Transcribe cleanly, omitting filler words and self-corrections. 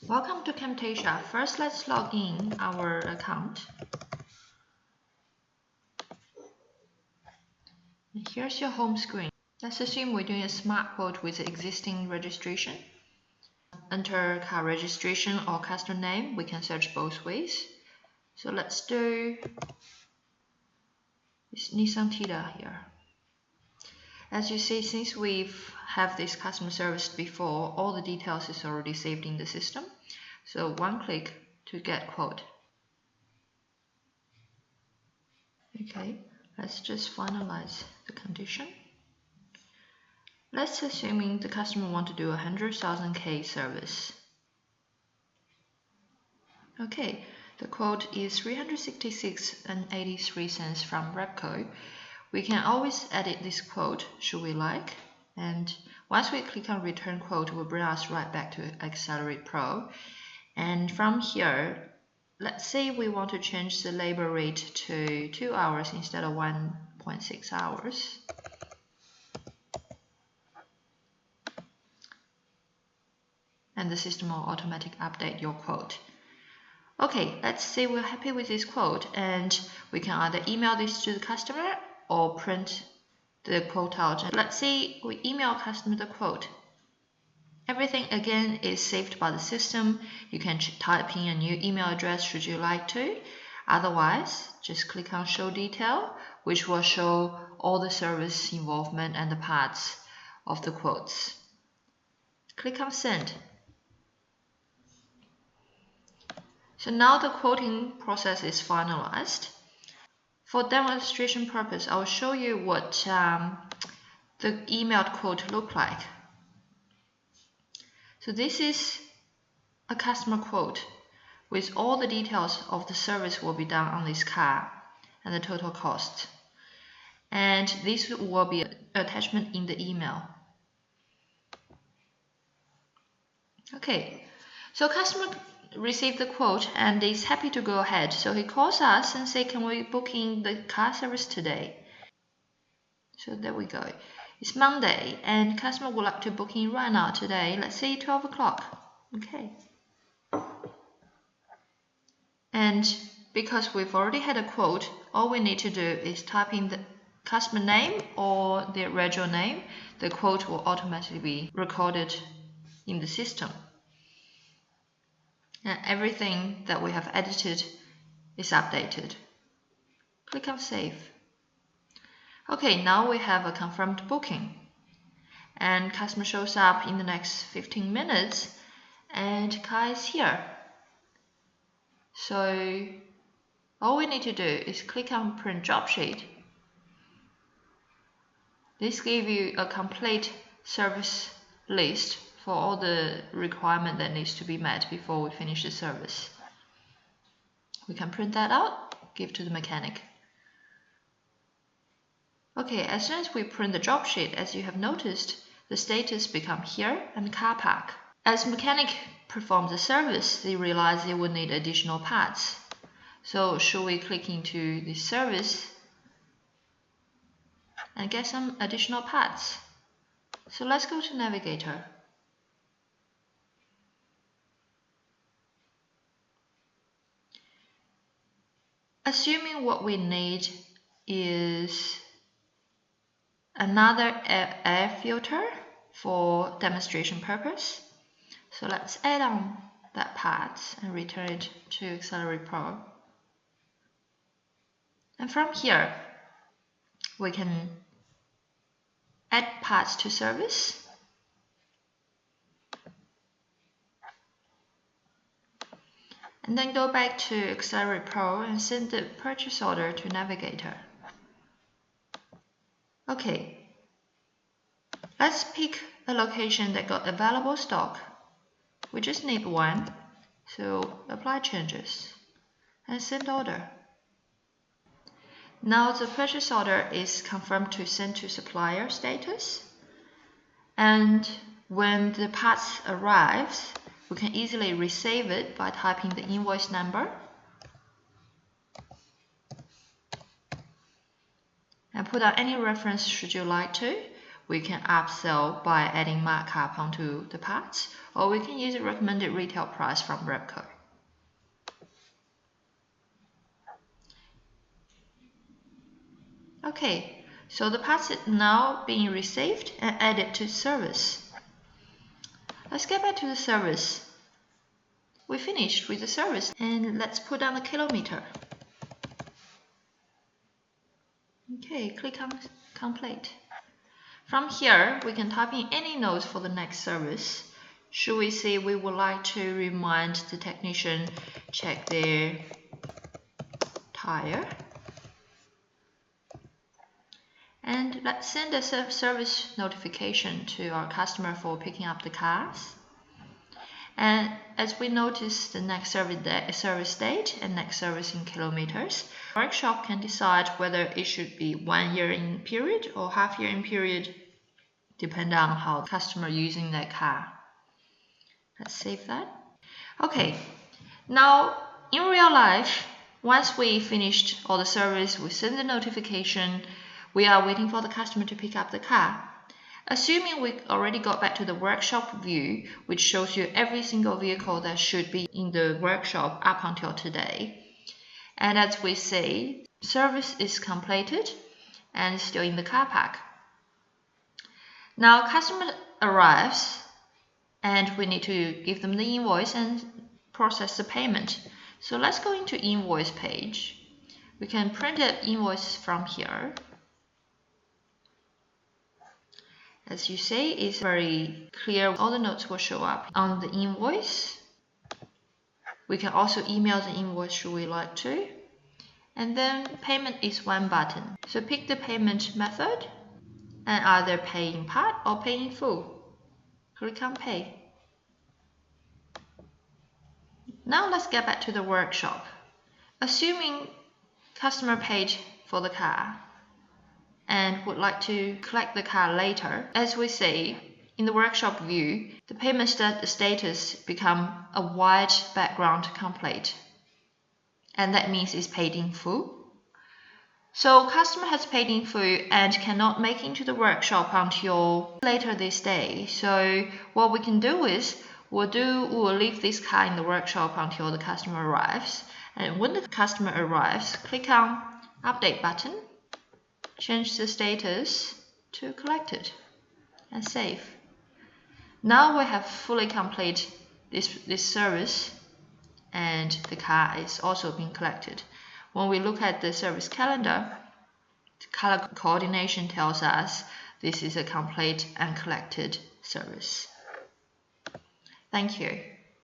Welcome to Camtasia. First, let's log in our account. And here's your home screen. Let's assume we're doing a smart quote with existing registration. Enter car registration or customer name. We can search both ways. So let's do this Nissan Tida here. As you see, since we've have this customer service before, all the details is already saved in the system. So one click to get quote. Okay, let's just finalize the condition. Let's assuming the customer want to do 100,000 K service. Okay, the quote is 366.83 cents from Repco. We can always edit this quote should we like, and once we click on return quote, it will bring us right back to Accelerate Pro. And from here, let's say we want to change the labor rate to 2 hours instead of 1.6 hours. And the system will automatically update your quote. Okay, let's say we're happy with this quote, and we can either email this to the customer or print the quote out. Let's say we email customer the quote. Everything again is saved by the system. You can type in a new email address should you like to. Otherwise, just click on show detail, which will show all the service involvement and the parts of the quotes. Click on send. So now the quoting process is finalized. For demonstration purpose, I will show you what the emailed quote look like. So this is a customer quote with all the details of the service will be done on this car and the total cost. And this will be an attachment in the email. Okay, so customer received the quote and is happy to go ahead. So he calls us and say, can we book in the car service today? So there we go. It's Monday and customer would like to book in right now today. Let's say 12 o'clock. Okay. And because we've already had a quote, all we need to do is type in the customer name or the regional name. The quote will automatically be recorded in the system. And everything that we have edited is updated. Click on save. Okay, now we have a confirmed booking. And customer shows up in the next 15 minutes and car is here. So all we need to do is click on print job sheet. This gives you a complete service list for all the requirement that needs to be met before we finish the service. We can print that out, give to the mechanic. Okay, as soon as we print the job sheet, as you have noticed, the status become here and car park. As mechanic performs the service, they realize they will need additional parts. So should we click into the service and get some additional parts? So let's go to Navigator. Assuming what we need is another air filter for demonstration purpose. So let's add on that part and return it to Accelerate Pro. And from here, we can add parts to service. And then go back to Accelerate Pro and send the purchase order to Navigator. Okay, let's pick a location that got available stock. We just need one, so apply changes and send order. Now the purchase order is confirmed to send to supplier status, and when the parts arrives, we can easily resave it by typing the invoice number and put out any reference should you like to. we can upsell by adding markup onto the parts, or we can use a recommended retail price from Repco. Okay, so the parts is now being received and added to service. Let's get back to the service. We finished with the service, and let's put down the kilometer. Okay, click on complete. From here, we can type in any notes for the next service. Should we say we would like to remind the technician check their tire? And let's send a service notification to our customer for picking up the cars. And as we notice the next service date and next service in kilometers, workshop can decide whether it should be 1 year in period or half year in period, depending on how the customer using their car. Let's save that. Okay, now in real life, once we finished all the service, we send the notification, we are waiting for the customer to pick up the car. Assuming we already got back to the workshop view, which shows you every single vehicle that should be in the workshop up until today. And as we say, service is completed and still in the car park. Now customer arrives and we need to give them the invoice and process the payment. So let's go into invoice page. We can print an invoice from here. As you say, it's very clear. All the notes will show up on the invoice. We can also email the invoice should we like to. And then payment is one button. So pick the payment method and either pay in part or pay in full. Click on pay. Now let's get back to the workshop. Assuming customer paid for the car and would like to collect the car later, as we say, in the workshop view, the payment status become a white background complete. And that means it's paid in full. So customer has paid in full and cannot make into the workshop until later this day. So what we can do is, we'll leave this car in the workshop until the customer arrives. And when the customer arrives, click on update button, change the status to collected and save. Now we have fully complete this service and the car is also being collected. When we look at the service calendar, the color coordination tells us this is a complete and collected service. Thank you.